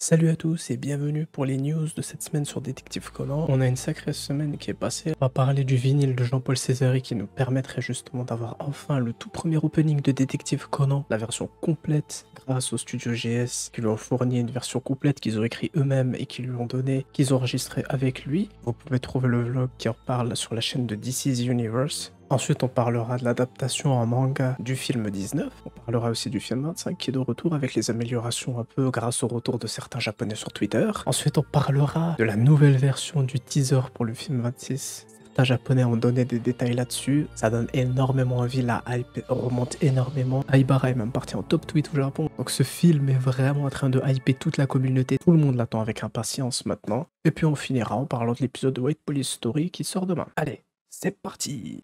Salut à tous et bienvenue pour les news de cette semaine sur Détective Conan. On a une sacrée semaine qui est passée. On va parler du vinyle de Jean-Paul Césari qui nous permettrait justement d'avoir enfin le tout premier opening de Détective Conan, la version complète grâce au studio GS qui lui ont fourni une version complète qu'ils ont écrit eux-mêmes et qui lui ont donné, qu'ils ont enregistré avec lui. Vous pouvez trouver le vlog qui en parle sur la chaîne de DC's Universe. Ensuite, on parlera de l'adaptation en manga du film 19. On parlera aussi du film 25 qui est de retour avec les améliorations un peu grâce au retour de certains japonais sur Twitter. Ensuite, on parlera de la nouvelle version du teaser pour le film 26. Certains japonais ont donné des détails là-dessus. Ça donne énormément envie, la hype remonte énormément. Aibara est même parti en top tweet au Japon. Donc ce film est vraiment en train de hyper toute la communauté. Tout le monde l'attend avec impatience maintenant. Et puis on finira en parlant de l'épisode de White Police Story qui sort demain. Allez, c'est parti!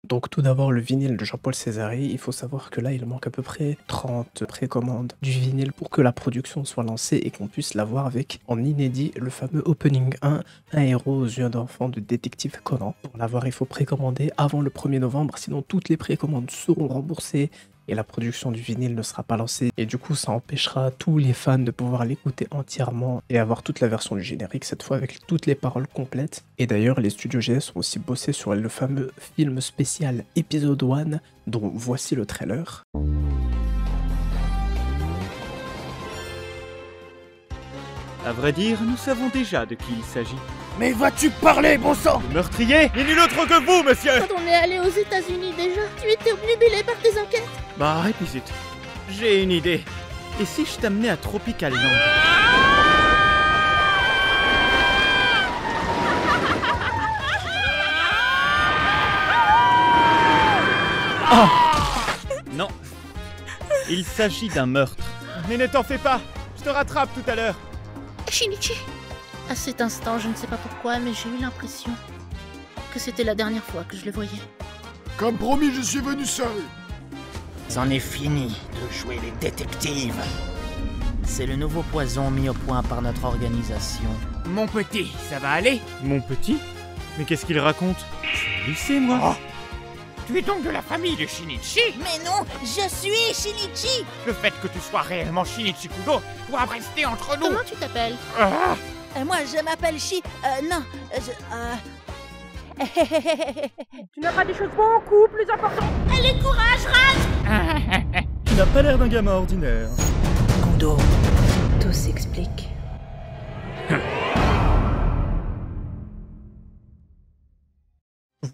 Donc tout d'abord le vinyle de Jean-Paul Césari, il faut savoir que là il manque à peu près 30 précommandes du vinyle pour que la production soit lancée et qu'on puisse l'avoir avec en inédit le fameux Opening 1, un héros aux yeux d'enfant de Détective Conan. Pour l'avoir il faut précommander avant le 1er novembre, sinon toutes les précommandes seront remboursées et la production du vinyle ne sera pas lancée. Et du coup, ça empêchera tous les fans de pouvoir l'écouter entièrement et avoir toute la version du générique, cette fois avec toutes les paroles complètes. Et d'ailleurs, les studios GS ont aussi bossé sur le fameux film spécial épisode 1, dont voici le trailer. À vrai dire, nous savons déjà de qui il s'agit. Mais vas-tu parler, bon sang? Le meurtrier n'est nul autre que vous, monsieur! Quand on est allé aux États-Unis déjà, tu étais obnubilé par tes enquêtes. Bah arrête, zut. J'ai une idée. Et si je t'amenais à Tropical Land? Non. Il s'agit d'un meurtre. Mais ne t'en fais pas, je te rattrape tout à l'heure. Shinichi. À cet instant, je ne sais pas pourquoi, mais j'ai eu l'impression que c'était la dernière fois que je le voyais. Comme promis, je suis venu seul. C'en est fini de jouer les détectives. C'est le nouveau poison mis au point par notre organisation. Mon petit, ça va aller? Mon petit? Mais qu'est-ce qu'il raconte? Je sais, moi. Oh. Tu es donc de la famille de Shinichi? Mais non, je suis Shinichi. Le fait que tu sois réellement Shinichi Kudo doit rester entre nous. Comment tu t'appelles? Moi, je m'appelle non, Tu n'as pas des choses beaucoup plus importantes? Allez, courage, Raz! Tu n'as pas l'air d'un gamin ordinaire. Kudo. Tout s'explique.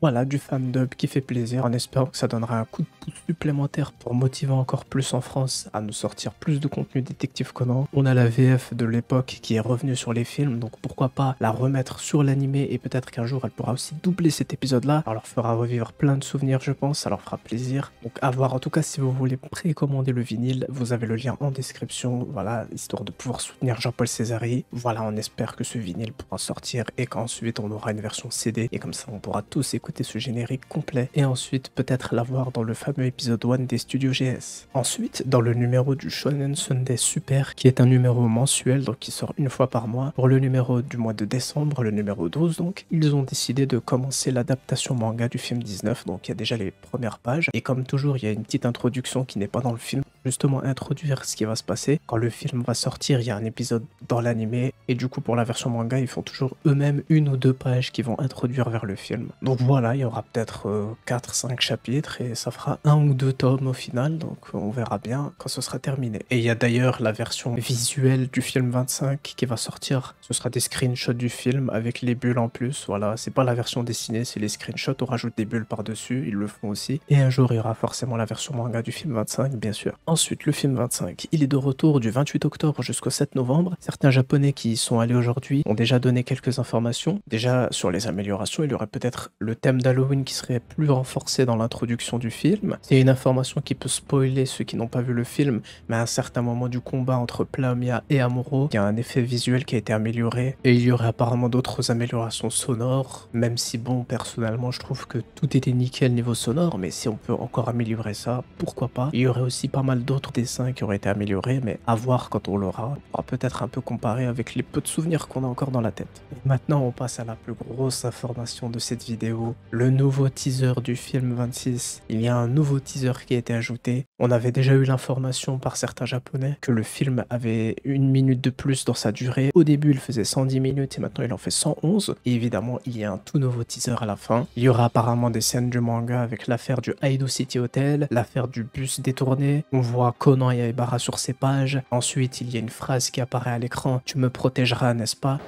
Voilà, du fandub qui fait plaisir, en espérant que ça donnera un coup de pouce supplémentaire pour motiver encore plus en France à nous sortir plus de contenu Détective Conan. On a la VF de l'époque qui est revenue sur les films, donc pourquoi pas la remettre sur l'animé et peut-être qu'un jour elle pourra aussi doubler cet épisode-là. Ça leur fera revivre plein de souvenirs, je pense, ça leur fera plaisir. Donc à voir, en tout cas si vous voulez précommander le vinyle, vous avez le lien en description, voilà, histoire de pouvoir soutenir Jean-Paul Césari. Voilà, on espère que ce vinyle pourra sortir et qu'ensuite on aura une version CD et comme ça on pourra tous écouter ce générique complet et ensuite peut-être l'avoir dans le fameux épisode 1 des studios GS. Ensuite, dans le numéro du Shonen Sunday Super qui est un numéro mensuel donc qui sort une fois par mois, pour le numéro du mois de décembre, le numéro 12 donc, ils ont décidé de commencer l'adaptation manga du film 19, donc il y a déjà les premières pages et comme toujours il y a une petite introduction qui n'est pas dans le film, justement introduire ce qui va se passer. Quand le film va sortir, il y a un épisode dans l'animé et du coup pour la version manga ils font toujours eux-mêmes 1 ou 2 pages qui vont introduire vers le film. Donc voilà, il y aura peut-être 4-5 chapitres et ça fera 1 ou 2 tomes au final, donc on verra bien quand ce sera terminé. Et il y a d'ailleurs la version visuelle du film 25 qui va sortir, ce sera des screenshots du film avec les bulles en plus, voilà, c'est pas la version dessinée, c'est les screenshots, on rajoute des bulles par-dessus, ils le font aussi. Et un jour il y aura forcément la version manga du film 25 bien sûr. Ensuite le film 25, il est de retour du 28 octobre jusqu'au 7 novembre. Certains japonais qui y sont allés aujourd'hui ont déjà donné quelques informations. Déjà sur les améliorations, il y aurait peut-être le thème thème d'Halloween qui serait plus renforcé dans l'introduction du film. C'est une information qui peut spoiler ceux qui n'ont pas vu le film, mais à un certain moment du combat entre Plaomia et Amuro, il y a un effet visuel qui a été amélioré, et il y aurait apparemment d'autres améliorations sonores, même si bon, personnellement, je trouve que tout était nickel niveau sonore, mais si on peut encore améliorer ça, pourquoi pas. Il y aurait aussi pas mal d'autres dessins qui auraient été améliorés, mais à voir quand on l'aura. On pourra peut-être un peu comparer avec les peu de souvenirs qu'on a encore dans la tête. Et maintenant, on passe à la plus grosse information de cette vidéo, le nouveau teaser du film 26. Il y a un nouveau teaser qui a été ajouté. On avait déjà eu l'information par certains japonais que le film avait 1 minute de plus dans sa durée. Au début, il faisait 110 minutes et maintenant il en fait 111. Et évidemment, il y a un tout nouveau teaser à la fin. Il y aura apparemment des scènes du manga avec l'affaire du Aido City Hotel, l'affaire du bus détourné. On voit Conan et Aibara sur ses pages. Ensuite, il y a une phrase qui apparaît à l'écran. Tu me protégeras, n'est-ce pas?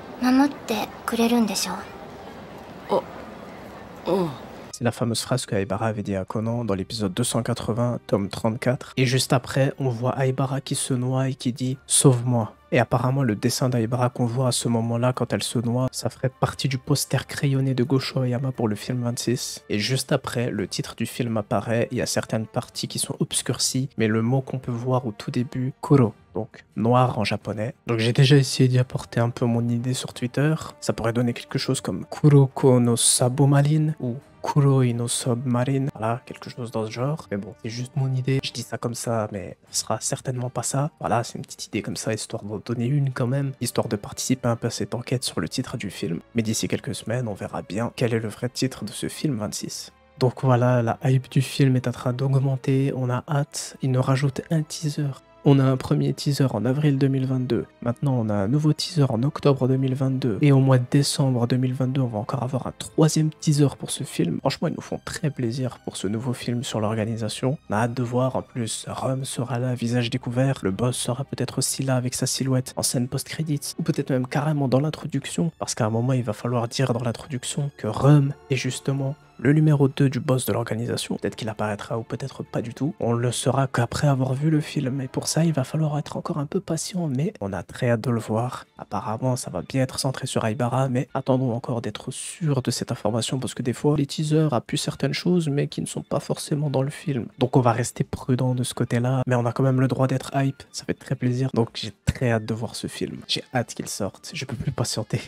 C'est la fameuse phrase que Aibara avait dit à Conan dans l'épisode 280, tome 34. Et juste après, on voit Aibara qui se noie et qui dit « Sauve-moi ». Et apparemment, le dessin d'Aibara qu'on voit à ce moment-là, quand elle se noie, ça ferait partie du poster crayonné de Gosho Aoyama pour le film 26. Et juste après, le titre du film apparaît, il y a certaines parties qui sont obscurcies, mais le mot qu'on peut voir au tout début, Kuro, donc noir en japonais. Donc j'ai déjà essayé d'y apporter un peu mon idée sur Twitter. Ça pourrait donner quelque chose comme Kuroko no Sabomarine ou Kuroi no Submarine, voilà, quelque chose dans ce genre. Mais bon, c'est juste mon idée, je dis ça comme ça, mais ce sera certainement pas ça. Voilà, c'est une petite idée comme ça, histoire d'en donner une quand même, histoire de participer un peu à cette enquête sur le titre du film. Mais d'ici quelques semaines, on verra bien quel est le vrai titre de ce film 26. Donc voilà, la hype du film est en train d'augmenter, on a hâte, il nous rajoute un teaser. On a un premier teaser en avril 2022, maintenant on a un nouveau teaser en octobre 2022, et au mois de décembre 2022, on va encore avoir un troisième teaser pour ce film. Franchement, ils nous font très plaisir pour ce nouveau film sur l'organisation. On a hâte de voir, en plus, Rum sera là, visage découvert, le boss sera peut-être aussi là avec sa silhouette en scène post-credits, ou peut-être même carrément dans l'introduction, parce qu'à un moment, il va falloir dire dans l'introduction que Rum est justement le numéro 2 du boss de l'organisation. Peut-être qu'il apparaîtra ou peut-être pas du tout. On le saura qu'après avoir vu le film. Et pour ça, il va falloir être encore un peu patient. Mais on a très hâte de le voir. Apparemment, ça va bien être centré sur Aibara. Mais attendons encore d'être sûr de cette information. Parce que des fois, les teasers appuient certaines choses, mais qui ne sont pas forcément dans le film. Donc on va rester prudent de ce côté-là. Mais on a quand même le droit d'être hype. Ça fait très plaisir. Donc j'ai très hâte de voir ce film. J'ai hâte qu'il sorte. Je peux plus patienter.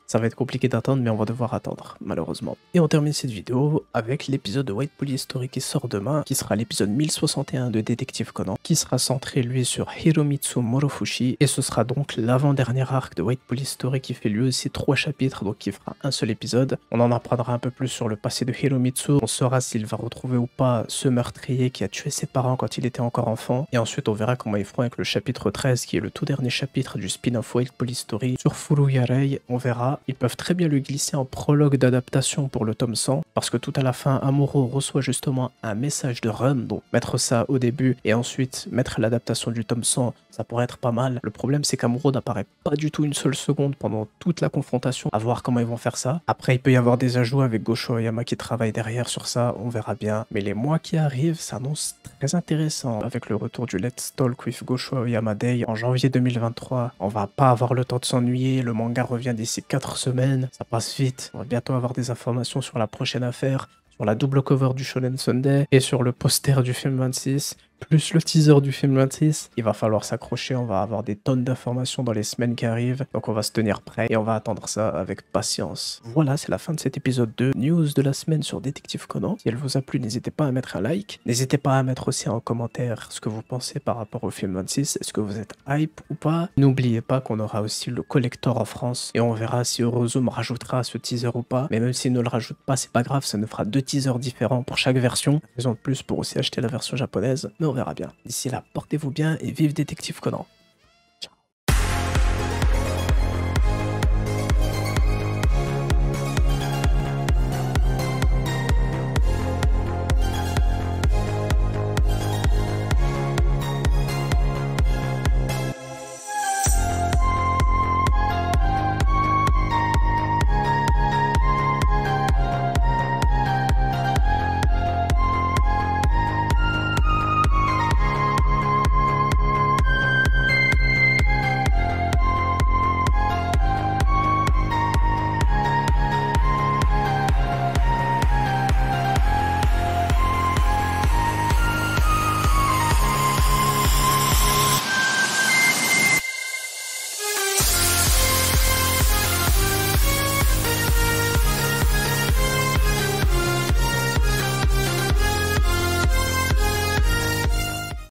Ça va être compliqué d'attendre, mais on va devoir attendre, malheureusement. Et on termine cette vidéo avec l'épisode de White Police Story qui sort demain, qui sera l'épisode 1061 de Détective Conan, qui sera centré, lui, sur Hiromitsu Morofushi, et ce sera donc l'avant-dernier arc de White Police Story qui fait lui aussi 3 chapitres, donc qui fera un seul épisode. On en apprendra un peu plus sur le passé de Hiromitsu, on saura s'il va retrouver ou pas ce meurtrier qui a tué ses parents quand il était encore enfant, et ensuite on verra comment ils feront avec le chapitre 13, qui est le tout dernier chapitre du spin-off White Police Story, sur Furuyarei, on verra. Ils peuvent très bien le glisser en prologue d'adaptation pour le tome 100, parce que tout à la fin, Amuro reçoit justement un message de Rum, donc mettre ça au début et ensuite mettre l'adaptation du tome 100, ça pourrait être pas mal. Le problème, c'est qu'Amuro n'apparaît pas du tout une seule seconde pendant toute la confrontation, à voir comment ils vont faire ça. Après, il peut y avoir des ajouts avec Gosho Aoyama qui travaille derrière sur ça, on verra bien. Mais les mois qui arrivent s'annoncent très intéressants, avec le retour du Let's Talk with Gosho Aoyama Day en janvier 2023. On va pas avoir le temps de s'ennuyer, le manga revient d'ici 4 semaines, ça passe vite. On va bientôt avoir des informations sur la prochaine affaire, sur la double cover du Shonen Sunday et sur le poster du film 26. Plus le teaser du film 26, il va falloir s'accrocher, on va avoir des tonnes d'informations dans les semaines qui arrivent, donc on va se tenir prêt et on va attendre ça avec patience. Voilà, c'est la fin de cet épisode 2, news de la semaine sur Détective Conan. Si elle vous a plu, n'hésitez pas à mettre un like, n'hésitez pas à mettre aussi en commentaire ce que vous pensez par rapport au film 26, est-ce que vous êtes hype ou pas. N'oubliez pas qu'on aura aussi le collector en France et on verra si Eurozone rajoutera ce teaser ou pas, mais même s'il ne le rajoute pas, c'est pas grave, ça nous fera 2 teasers différents pour chaque version, raison de plus pour aussi acheter la version japonaise. On verra bien. D'ici là, portez-vous bien et vive Détective Conan.